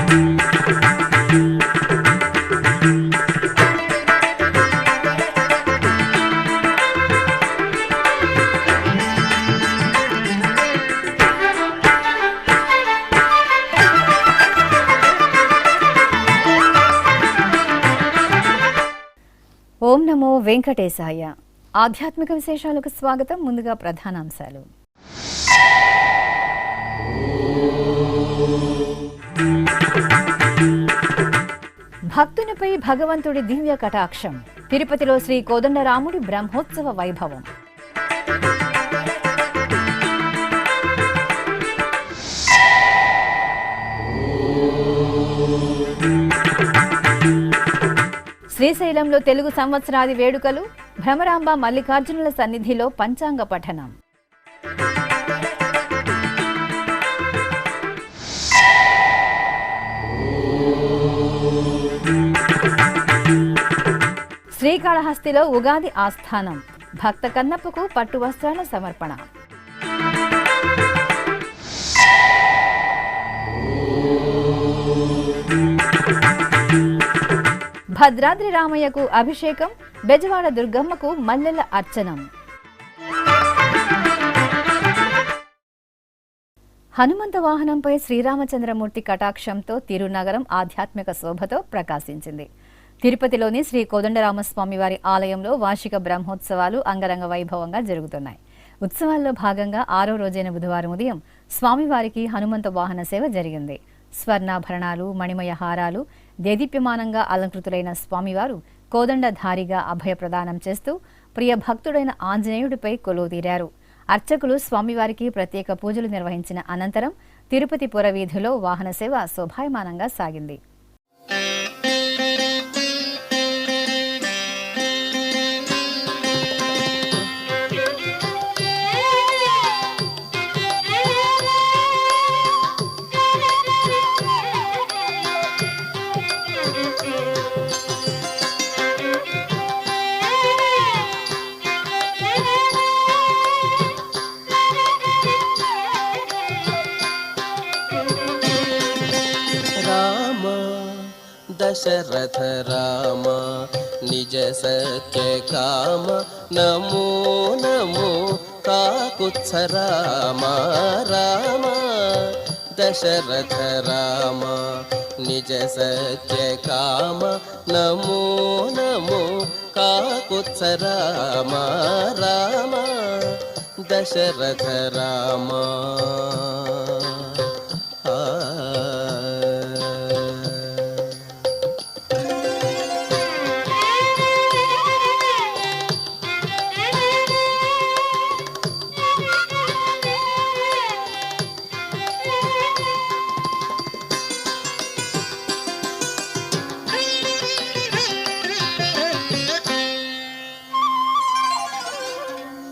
ఓం నమో వెంకటేశాయ. ఆధ్యాత్మిక విశేషాలకు స్వాగతం. ముందుగా ప్రధానాంశాలు. భక్తునిపై భగవంతుడి దివ్య కటాక్షం. తిరుపతిలో శ్రీ కోదండరాముడి బ్రహ్మోత్సవ వైభవం. శ్రీశైలంలో తెలుగు సంవత్సరాది వేడుకలు. భ్రమరాంబ మల్లికార్జునుల సన్నిధిలో పంచాంగ పఠనం. శ్రీకాళహస్తిలో ఉగాది ఆస్థానం. భక్త కన్నప్పకు పట్టు వస్త్రాల సమర్పణ. భద్రాద్రి రామయ్యకు అభిషేకం. బెజవాడ దుర్గమ్మకు మల్లెల అర్చనం. హనుమంత వాహనంపై శ్రీరామచంద్రమూర్తి కటాక్షంతో తిరునగరం ఆధ్యాత్మిక శోభతో ప్రకాశించింది. తిరుపతిలోని శ్రీ కోదండరామస్వామి వారి ఆలయంలో వార్షిక బ్రహ్మోత్సవాలు అంగరంగ వైభవంగా జరుగుతున్నాయి. ఉత్సవాల్లో భాగంగా 6వ రోజైన బుధవారం ఉదయం స్వామివారికి హనుమంత వాహన సేవ జరిగింది. స్వర్ణాభరణాలు, మణిమయ హారాలు, దేదీప్యమానంగా అలంకృతులైన స్వామివారు కోదండధారిగా అభయ ప్రదానం చేస్తూ ప్రియ భక్తుడైన ఆంజనేయుడిపై కొలువుదీరారు. అర్చకులు స్వామివారికి ప్రత్యేక పూజలు నిర్వహించిన అనంతరం తిరుపతి పురవీధిలో వాహన సేవ శోభాయమానంగా సాగింది. दशरथ राम निज सत्य काम नमो नमो काकुत्स राम राम दशरथ राम निज सत्य काम नमो नमो काकुत्स राम राम दशरथ राम.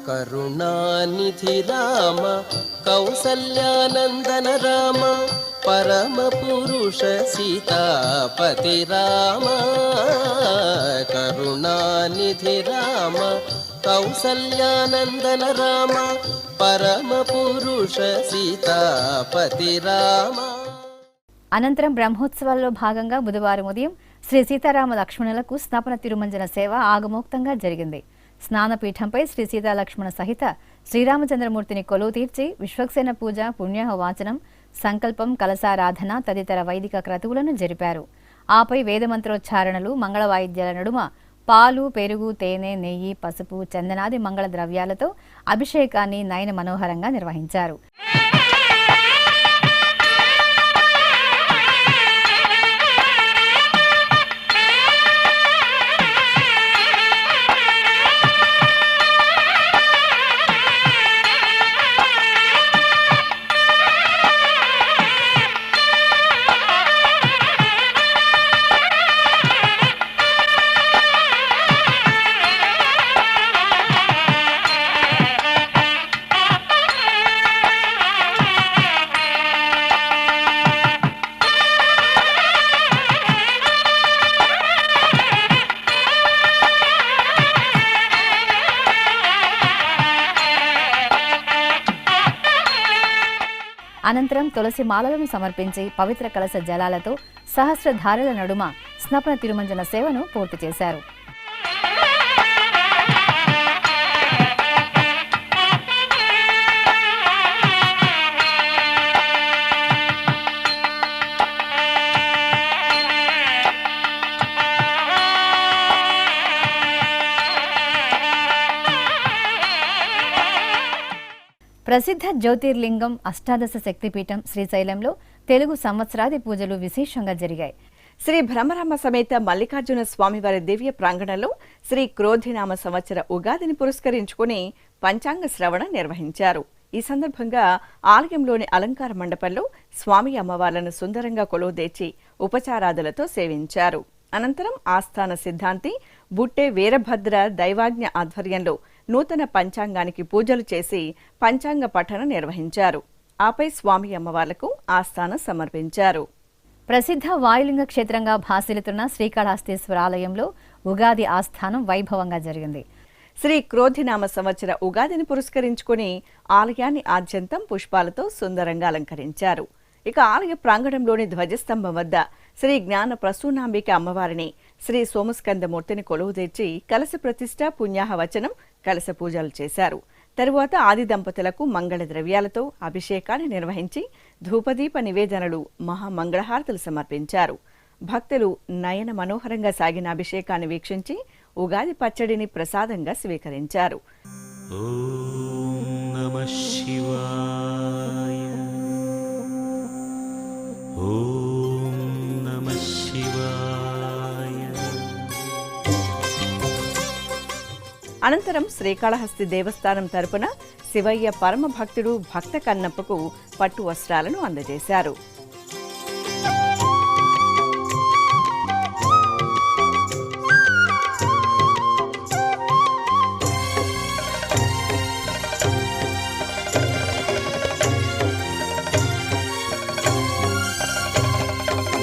करुणानिधि राम कौसल्यानंदन राम परम पुरुष सीतापति राम. करुणानिधि राम कौसल्यानंदन राम परम पुरुष सीतापति राम. అనంతరం బ్రహ్మోత్సవాల్లో భాగంగా బుధవారం ఉదయం శ్రీ సీతారామ లక్ష్మణులకు స్నాపన తిరుమంజన సేవ ఆగమోక్తంగా జరిగింది. స్నానపీఠంపై శ్రీ సీతాలక్ష్మణ సహిత శ్రీరామచంద్రమూర్తిని కొలువు తీర్చి విశ్వక్సేన పూజ, పుణ్యాహ వాచనం, సంకల్పం, కలశారాధన తదితర వైదిక క్రతువులను జరిపారు. ఆపై వేదమంత్రోచ్చారణలు, మంగళ వాయిద్యాల నడుమ పాలు, పెరుగు, తేనె, నెయ్యి, పసుపు, చందనాది మంగళ ద్రవ్యాలతో అభిషేకాన్ని నయన మనోహరంగా నిర్వహించారు. అనంతరం తులసి మాలలను సమర్పించి పవిత్ర కలశ జలాలతో సహస్రధారల నడుమ స్నపన తిరుమంజన సేవను పూర్తి చేశారు. ప్రసిద్ధ జ్యోతిర్లింగం అష్టాదశ శక్తిపీఠం శ్రీశైలంలో తెలుగు సంవత్సరాది పూజలు విశేషంగా జరిగాయి. శ్రీ భ్రమరామ సమేత మల్లికార్జున స్వామివారి దివ్య ప్రాంగణంలో శ్రీ క్రోధినామ సంవత్సర ఉగాదిని పురస్కరించుకుని పంచాంగ శ్రవణ నిర్వహించారు. ఈ సందర్భంగా ఆలయంలోని అలంకార మండపంలో స్వామి అమ్మవార్లను సుందరంగా కొలువుదీర్చి ఉపచారాదులతో సేవించారు. అనంతరం ఆస్థాన సిద్ధాంతి బుట్టే వీరభద్ర దైవాజ్ఞ ఆధ్వర్యంలో నూతన పంచాంగానికి పూజలు చేసి పంచాంగ పఠన నిర్వహించారు. ఆపై స్వామి అమ్మవార్లకు ఆస్థానం సమర్పించారు. ప్రసిద్ధ వాయులింగ క్షేత్రంగా భాసిల్లుతున్న శ్రీకాళహస్తీశ్వర ఆలయంలో ఉగాది ఆస్థానం వైభవంగా జరిగింది. శ్రీ క్రోధినామ సంవత్సర ఉగాదిని పురస్కరించుకుని ఆలయాన్ని ఆద్యంతం పుష్పాలతో సుందరంగా అలంకరించారు. ఇక ఆలయ ప్రాంగణంలోని ధ్వజస్తంభం వద్ద శ్రీ జ్ఞాన ప్రసూనాంబిక అమ్మవారిని, శ్రీ సోమస్కందమూర్తిని కొలువుదీర్చి కలశ ప్రతిష్ఠ, పుణ్యాహవచనం, కలశ పూజలు చేశారు. తరువాత ఆది దంపతులకు మంగళ ద్రవ్యాలతో అభిషేకాన్ని నిర్వహించి ధూపదీప నివేదనలు, మహామంగళహారతులు సమర్పించారు. భక్తులు నయన మనోహరంగా సాగిన అభిషేకాన్ని వీక్షించి ఉగాది పచ్చడిని ప్రసాదంగా స్వీకరించారు. ఓం నమః శివాయ, ఓం నమః శివాయ. అనంతరం శ్రీకాళహస్తి దేవస్థానం తరపున శివయ్య పరమ భక్తుడు భక్త కన్నప్పకు పట్టు వస్త్రాలను అందజేశారు.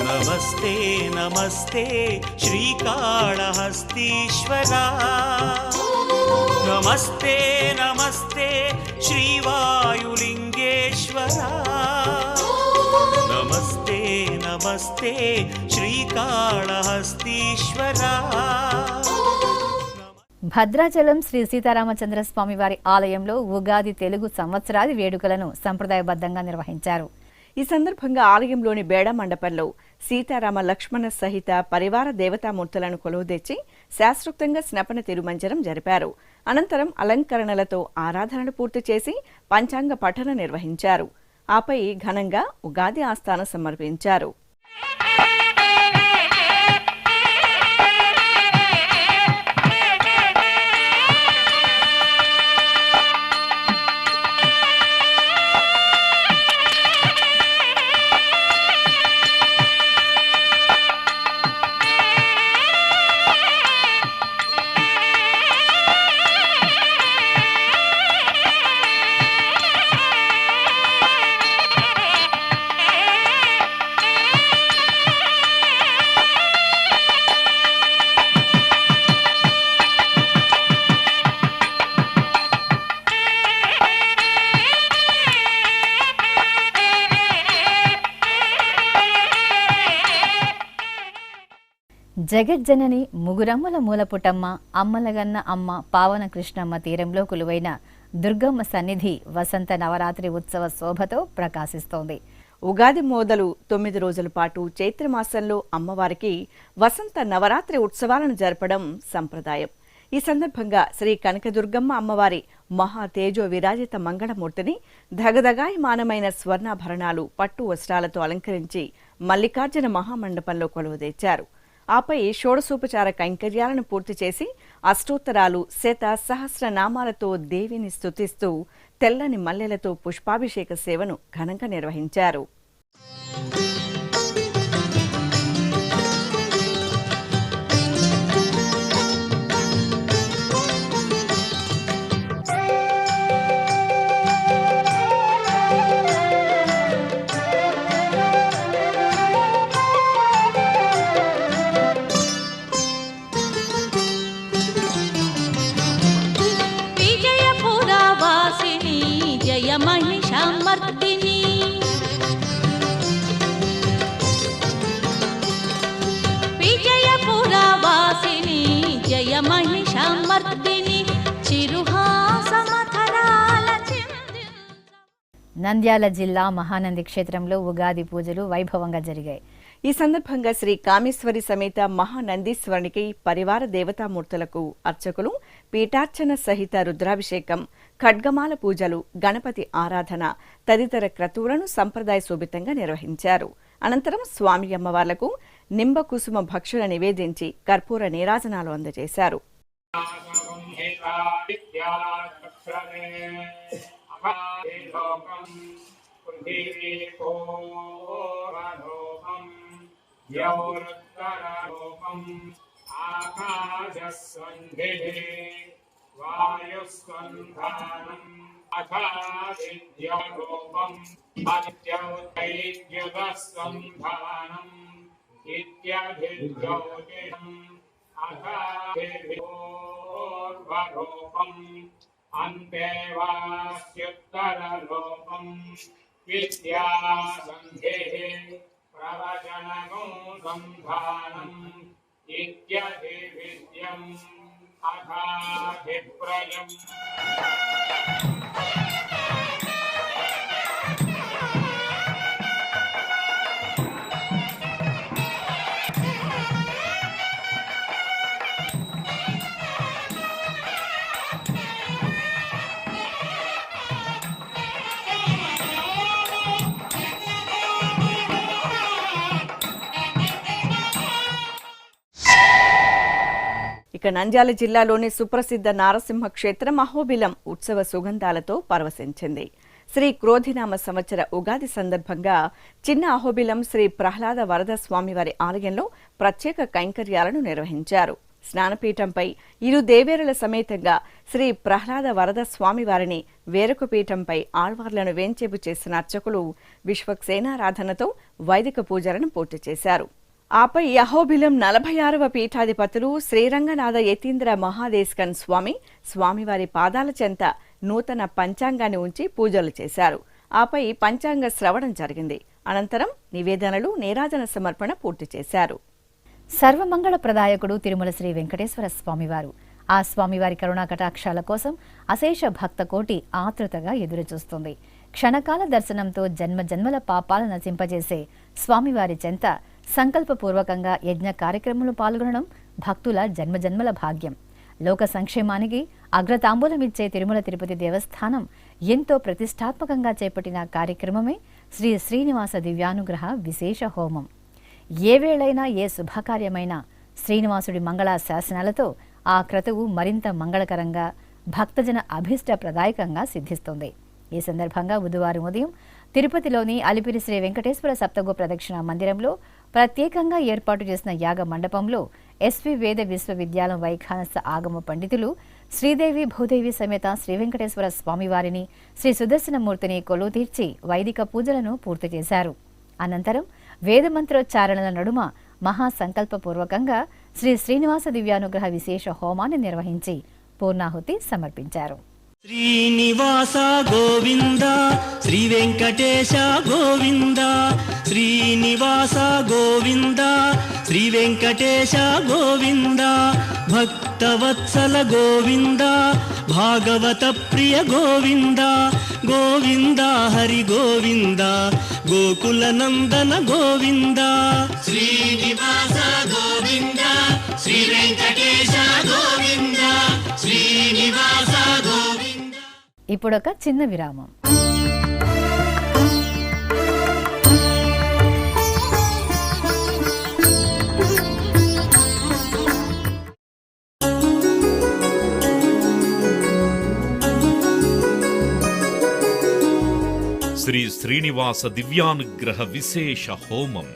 నమస్తే నమస్తే శ్రీకాళహస్తీశ్వరా, నమస్తే నమస్తే శ్రీవాయులింగేశ్వరా, నమస్తే నమస్తే శ్రీకాళహస్తీశ్వరా. భద్రాచలం శ్రీ సీతారామచంద్ర స్వామివారి ఆలయంలో ఉగాది తెలుగు సంవత్సరాది వేడుకలను సంప్రదాయబద్ధంగా నిర్వహించారు. ఈ సందర్భంగా ఆలయంలోని బేడ మండపంలో సీతారామ లక్ష్మణ సహిత పరివార దేవతామూర్తులను కొలువుదీర్చి శాస్త్రోక్తంగా స్నపన తిరుమంజనం జరిపారు. అనంతరం అలంకరణలతో ఆరాధనలు పూర్తి చేసి పంచాంగ పఠన నిర్వహించారు. ఆపై ఘనంగా ఉగాది ఆస్థానం సమర్పించారు. జగజ్జనని ముగురమ్మల మూలపుటమ్మ అమ్మలగన్న అమ్మ పావన కృష్ణమ్మ తీరంలో కొలువైన దుర్గమ్మ సన్నిధి వసంత నవరాత్రి ఉత్సవ శోభతో ప్రకాశిస్తోంది. ఉగాది మొదలు 9 రోజుల పాటు చైత్రమాసంలో అమ్మవారికి వసంత నవరాత్రి ఉత్సవాలను జరపడం సంప్రదాయం. ఈ సందర్భంగా శ్రీ కనకదుర్గమ్మ అమ్మవారి మహా తేజో విరాజిత మంగళమూర్తిని ధగధగాయమానమైన స్వర్ణాభరణాలు, పట్టు వస్త్రాలతో అలంకరించి మల్లికార్జున మహామండపంలో కొలువుదీర్చారు. ఆపై షోడశోపచార కైంకర్యాలను పూర్తి చేసి అష్టోత్తరాలు, శత సహస్ర నామాలతో దేవిని స్తుతిస్తూ తెల్లని మల్లెలతో పుష్పాభిషేక సేవను ఘనంగా నిర్వహించారు. నంద్యాల జిల్లా మహానంది క్షేత్రంలో ఉగాది పూజలు వైభవంగా జరిగాయి. ఈ సందర్భంగా శ్రీ కామేశ్వరి సమేత మహానందీశ్వరునికి పరివార దేవతామూర్తులకు అర్చకులు పీఠార్చన సహిత రుద్రాభిషేకం, ఖడ్గమాల పూజలు, గణపతి ఆరాధన తదితర క్రతువులను సంప్రదాయ శోభితంగా నిర్వహించారు. అనంతరం స్వామి అమ్మవార్లకు నింబ కుసుమ భక్షుల నివేదించి కర్పూర నీరాజనాలు అందజేశారు. అంతేవాస్యుత్తరలోకం విద్యాసంధేః ప్రవచనగో సంధానం ఇత్యధివిద్యం అథాభిప్రయం. ఇక నంద్యాల జిల్లాలోని సుప్రసిద్ధ నారసింహ క్షేత్రం అహోబిలం ఉత్సవ సుగంధాలతో పరవశించింది. శ్రీ క్రోధినామ సంవత్సర ఉగాది సందర్భంగా చిన్న అహోబిలం శ్రీ ప్రహ్లాద వరద స్వామివారి ఆలయంలో ప్రత్యేక కైంకర్యాలను నిర్వహించారు. స్నానపీఠంపై ఇరు దేవేరుల సమేతంగా శ్రీ ప్రహ్లాద వరద స్వామివారిని వేరొక పీఠంపై ఆళ్వార్లను వేంచేపు చేసిన అర్చకులు విశ్వక్సేనారాధనతో వైదిక పూజలను పూర్తి చేశారు. ఆపై అహోబిలం 46వ పీఠాధిపతులు శ్రీరంగనాథ యతీంద్ర మహాదేశకన్ స్వామివారి పాదాల చెంత నూతన పంచాంగాన్ని ఉంచి పూజలు చేశారు. ఆపై పంచాంగ శ్రవణం జరిగింది. అనంతరం నివేదనలు, నీరాజన సమర్పణ పూర్తి చేశారు. సర్వమంగళ ప్రదాయకుడు తిరుమల శ్రీ వెంకటేశ్వర స్వామివారు. ఆ స్వామివారి కరుణా కటాక్షాల కోసం అశేష భక్త కోటి ఆతృతగా ఎదురుచూస్తుంది. క్షణకాల దర్శనంతో జన్మ జన్మల పాపాలు నశింపజేసే స్వామివారి చెంత సంకల్పపూర్వకంగా యజ్ఞ కార్యక్రమంలో పాల్గొనడం భక్తుల జన్మజన్మల భాగ్యం. లోక సంక్షేమానికి అగ్రతాంబూలమిచ్చే తిరుమల తిరుపతి దేవస్థానం ఎంతో ప్రతిష్టాత్మకంగా చేపట్టిన కార్యక్రమమే శ్రీ శ్రీనివాస దివ్యానుగ్రహ విశేష హోమం. ఏ వేళైనా ఏ శుభకార్యమైనా శ్రీనివాసుడి మంగళ శాసనాలతో ఆ క్రతువు మరింత మంగళకరంగా, భక్తజన అభీష్ట ప్రదాయకంగా సిద్ధిస్తుంది. ఈ సందర్భంగా బుధవారం ఉదయం తిరుపతిలోని అలిపిరి శ్రీ వెంకటేశ్వర సప్తగో ప్రదక్షిణ మందిరంలో ప్రత్యేకంగా ఏర్పాటు చేసిన యాగ మండపంలో ఎస్వి వేద విశ్వవిద్యాలయం వైఖానస ఆగమ పండితులు శ్రీదేవి భూదేవి సమేత శ్రీ వెంకటేశ్వర స్వామివారిని, శ్రీ సుదర్శనమూర్తిని కొలువు తీర్చి వైదిక పూజలను పూర్తి చేశారు. అనంతరం వేదమంత్రోచ్చారణల నడుమ మహాసంకల్పపూర్వకంగా శ్రీ శ్రీనివాస దివ్యానుగ్రహ విశేష హోమాన్ని నిర్వహించి పూర్ణాహుతి సమర్పించారు. శ్రీనివాస గోవింద శ్రీ వెంకటేశ గోవింద, శ్రీనివాస గోవింద శ్రీ వెంకటేశ గోవింద, భక్తవత్సల గోవింద భాగవత ప్రియ గోవింద, గోవింద హరి గోవింద గోకుల నందన గోవింద. శ్రీనివాస గోవింద శ్రీ వెంకటేశ గోవింద, శ్రీనివాస గోవింద. ఇప్పుడొక చిన్న విరామం. శ్రీ శ్రీనివాస దివ్యానుగ్రహ విశేష హోమం.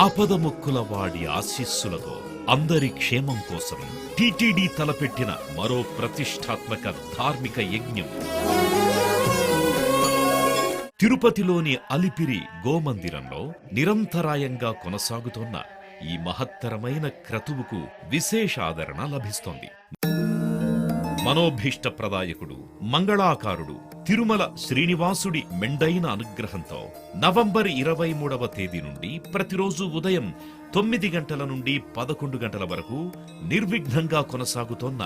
ఆపదముక్కుల వాడి ఆశీస్సులతో అందరి క్షేమం కోసం టిటిడి తలపెట్టిన మరో ప్రతిష్టాత్మక ధార్మిక యజ్ఞం. తిరుపతిలోని అలిపిరి గోమందిరంలో నిరంతరాయంగా కొనసాగుతోన్న ఈ మహత్తరమైన క్రతువుకు విశేషాదరణ లభిస్తోంది. మనోభీష్ట ప్రదాయకుడు, మంగళాకారుడు, తిరుమల శ్రీనివాసుడి మెండైన అనుగ్రహంతో నవంబర్ 23వ తేదీ నుండి ప్రతిరోజు ఉదయం 9 గంటల నుండి 11 గంటల వరకు నిర్విఘ్నంగా కొనసాగుతోన్న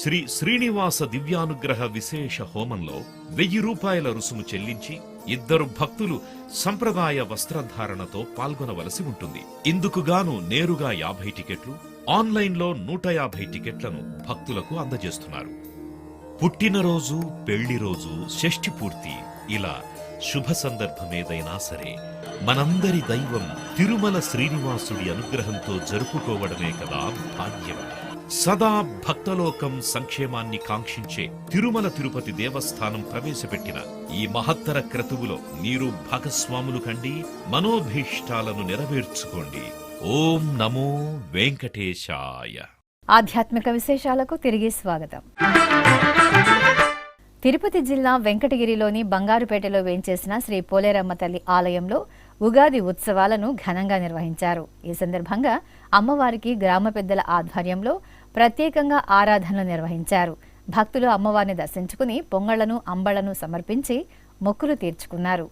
శ్రీ శ్రీనివాస దివ్యానుగ్రహ విశేష హోమంలో 1000 రూపాయల రుసుము చెల్లించి 2 భక్తులు సంప్రదాయ వస్త్రధారణతో పాల్గొనవలసి ఉంటుంది. ఇందుకుగాను నేరుగా 50 టికెట్లు, ఆన్లైన్లో 150 టికెట్లను భక్తులకు అందజేస్తున్నారు. పుట్టినరోజు, పెళ్లిరోజు, షష్ఠి పూర్తి ఇలా శుభ సందర్భమేదైనా సరే మనందరి దైవం తిరుమల శ్రీనివాసుడి అనుగ్రహంతో జరుపుకోవడమే కదా భాగ్యం. సదా భక్తలోకం సంక్షేమాన్ని కాంక్షించే తిరుమల తిరుపతి దేవస్థానం ప్రవేశపెట్టిన ఈ మహత్తర క్రతువులో మీరు భాగస్వాములు కండి, మనోభీష్టాలను నెరవేర్చుకోండి. ఓం నమో వెంకటేశాయ. ఆధ్యాత్మిక విశేషాలకు తిరిగి స్వాగతం. తిరుపతి జిల్లా వెంకటగిరిలోని బంగారుపేటలో వేంచేసిన శ్రీ పోలేరమ్మ తల్లి ఆలయంలో ఉగాది ఉత్సవాలను ఘనంగా నిర్వహించారు. ఈ సందర్భంగా అమ్మవారికి గ్రామ పెద్దల ఆధ్వర్యంలో ప్రత్యేకంగా ఆరాధనలు నిర్వహించారు. భక్తులు అమ్మవారిని దర్శించుకుని పొంగళ్లను, అంబళ్లను సమర్పించి మొక్కులు తీర్చుకున్నారు.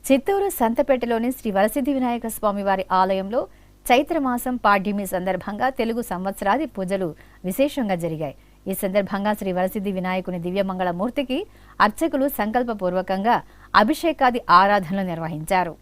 చిత్తూరు సంతపేటలోని శ్రీ వరసిద్ధి వినాయక స్వామివారి ఆలయంలో చైత్రమాసం పాడ్యమి సందర్భంగా తెలుగు సంవత్సరాది పూజలు విశేషంగా జరిగాయి. ఈ సందర్భంగా శ్రీ వరసిద్ధి వినాయకుని దివ్యమంగళ మూర్తికి అర్చకులు సంకల్పపూర్వకంగా అభిషేకాది ఆరాధనలు నిర్వహించారు.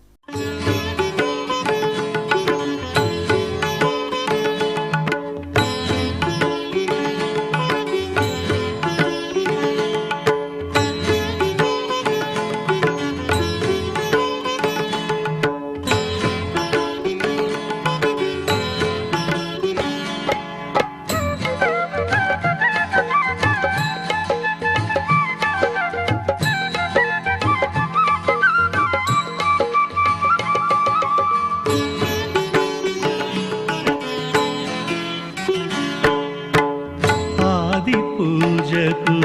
పూజకు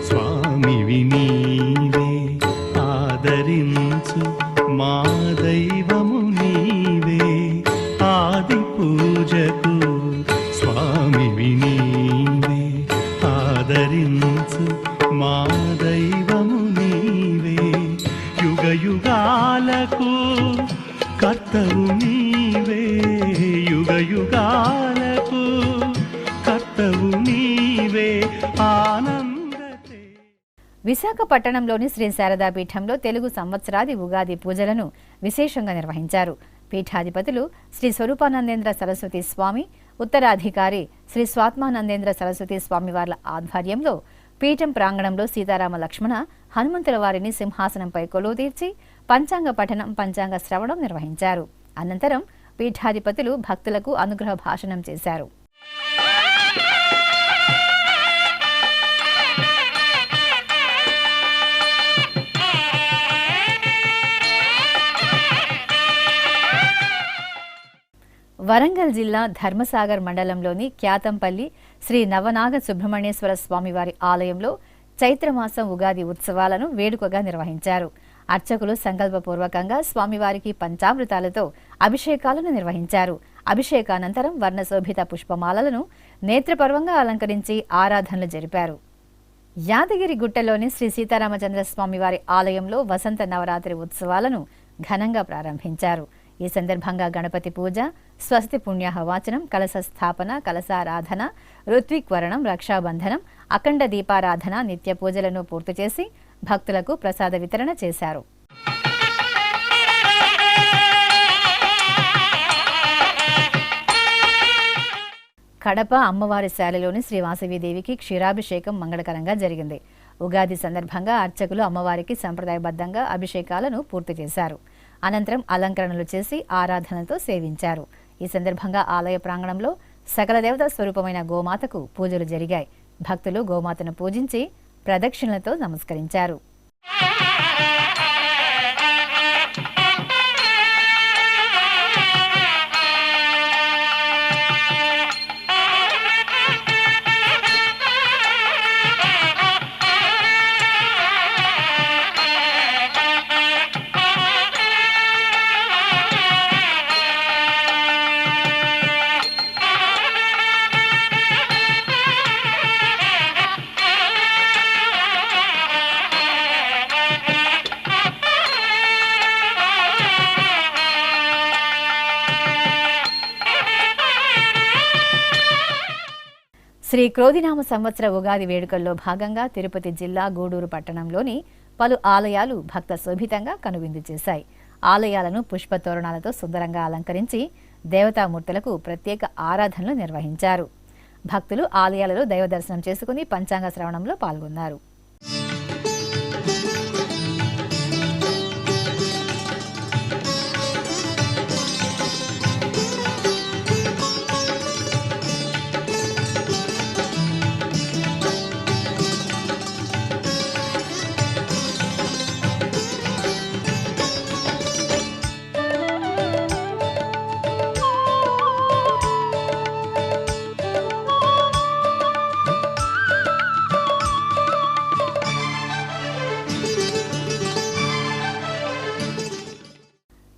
స్వామివి నీవే, ఆదరించు మా దైవము నీవే. ఆది పూజకు స్వామివి నీవే, ఆదరించు మా దైవము నీవే. యుగ యుగాలకు కర్తవు నీవే, యుగ యుగాలకు కర్తవు నీవే. ఆనందతే. విశాఖపట్టణంలోని శ్రీ శారదాపీఠంలో తెలుగు సంవత్సరాది ఉగాది పూజలను విశేషంగా నిర్వహించారు. పీఠాధిపతులు శ్రీ స్వరూపానందేంద్ర సరస్వతి స్వామి, ఉత్తరాధికారి శ్రీ స్వాత్మానందేంద్ర సరస్వతి స్వామి వార్ల ఆధ్వర్యంలో పీఠం ప్రాంగణంలో సీతారామ లక్ష్మణ హనుమంతుల వారిని సింహాసనంపై కొలువు తీర్చి పంచాంగ పఠనం, పంచాంగ శ్రవణం నిర్వహించారు. అనంతరం పీఠాధిపతులు భక్తులకు అనుగ్రహ భాషణం చేశారు. వరంగల్ జిల్లా ధర్మసాగర్ మండలంలోని క్యాతంపల్లి శ్రీ నవనాగ సుబ్రహ్మణ్యేశ్వర స్వామివారి ఆలయంలో చైత్రమాసం ఉగాది ఉత్సవాలను వేడుకగా నిర్వహించారు. అర్చకులు సంకల్పపూర్వకంగా స్వామివారికి పంచామృతాలతో అభిషేకాలను నిర్వహించారు. అభిషేకానంతరం వర్ణశోభిత పుష్పమాలలను నేత్రపర్వంగా అలంకరించి ఆరాధనలు జరిపారు. యాదగిరి గుట్టలోని శ్రీ సీతారామచంద్ర స్వామివారి ఆలయంలో వసంత నవరాత్రి ఉత్సవాలను ఘనంగా ప్రారంభించారు. ఈ సందర్భంగా గణపతి పూజ, స్వస్తి పుణ్యాహవాచనం, కలశ స్థాపన, కలశారాధన, ఋత్విక్వరణం, రక్షాబంధనం, అఖండ దీపారాధన, నిత్య పూజలను పూర్తి చేసి భక్తులకు ప్రసాద వితరణ చేశారు. కడప అమ్మవారి శాలలోని శ్రీ వాసవీదేవికి క్షీరాభిషేకం మంగళకరంగా జరిగింది. ఉగాది సందర్భంగా అర్చకులు అమ్మవారికి సంప్రదాయబద్ధంగా అభిషేకాలను పూర్తి చేశారు. అనంతరం అలంకరణలు చేసి ఆరాధనతో సేవించారు. ఈ సందర్భంగా ఆలయ ప్రాంగణంలో సకల దేవతా స్వరూపమైన గోమాతకు పూజలు జరిగాయి. భక్తులు గోమాతను పూజించి ప్రదక్షిణలతో నమస్కరించారు. శ్రీ క్రోధినామ సంవత్సర ఉగాది వేడుకల్లో భాగంగా తిరుపతి జిల్లా గూడూరు పట్టణంలోని పలు ఆలయాలు భక్త శోభితంగా కనువిందు చేశాయి. ఆలయాలను పుష్పతోరణాలతో సుందరంగా అలంకరించి దేవతామూర్తులకు ప్రత్యేక ఆరాధనలు నిర్వహించారు. భక్తులు ఆలయాలలో దైవ దర్శనం చేసుకుని పంచాంగ శ్రవణంలో పాల్గొన్నారు.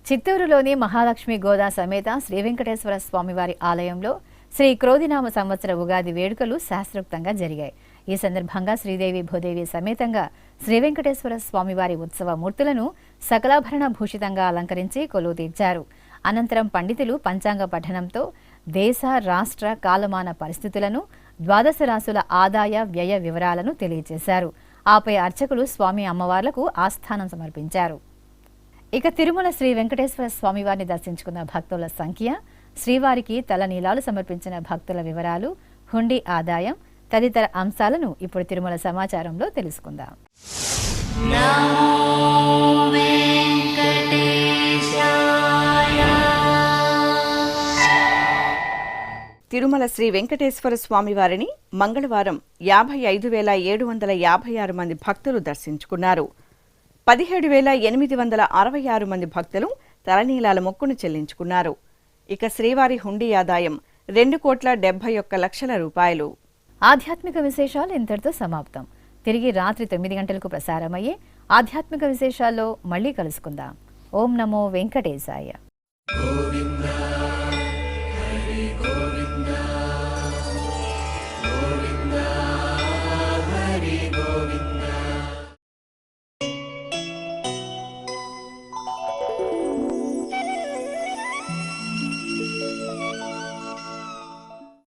చిత్తూరులోని మహాలక్ష్మి గోదా సమేత శ్రీ వెంకటేశ్వర స్వామివారి ఆలయంలో శ్రీ క్రోధినామ సంవత్సర ఉగాది వేడుకలు శాస్త్రోక్తంగా జరిగాయి. ఈ సందర్భంగా శ్రీదేవి భూదేవి సమేతంగా శ్రీ వెంకటేశ్వర స్వామివారి ఉత్సవ మూర్తులను సకలాభరణ భూషితంగా అలంకరించి కొలువు తీర్చారు. అనంతరం పండితులు పంచాంగ పఠనంతో దేశ రాష్ట్ర కాలమాన పరిస్థితులను, ద్వాదశ రాశుల ఆదాయ వ్యయ వివరాలను తెలియజేశారు. ఆపై అర్చకులు స్వామి అమ్మవార్లకు ఆస్థానం సమర్పించారు. ఇక తిరుమల శ్రీ వెంకటేశ్వర స్వామివారిని దర్శించుకున్న భక్తుల సంఖ్య, శ్రీవారికి తలనీలాలు సమర్పించిన భక్తుల వివరాలు, హుండీ ఆదాయం తదితర అంశాలను ఇప్పుడు తిరుమల సమాచారంలో తెలుసుకుందాం. తిరుమల శ్రీ వెంకటేశ్వర స్వామివారిని మంగళవారం 55,756 మంది భక్తులు దర్శించుకున్నారు. 17,866 మంది భక్తులు తలనీలాల మొక్కును చెల్లించుకున్నారు. ఇక శ్రీవారి హుండీ ఆదాయం 2,71,00,000 రూపాయలు. ఆధ్యాత్మిక విశేషాలు ఇంతటితో సమాప్తం. తిరిగి రాత్రి 9 గంటలకు ప్రసారమయ్యే ఆధ్యాత్మిక విశేషాల్లో మళ్ళీ కలుసుకుందాం. ఓం నమో వెంకటేశాయ.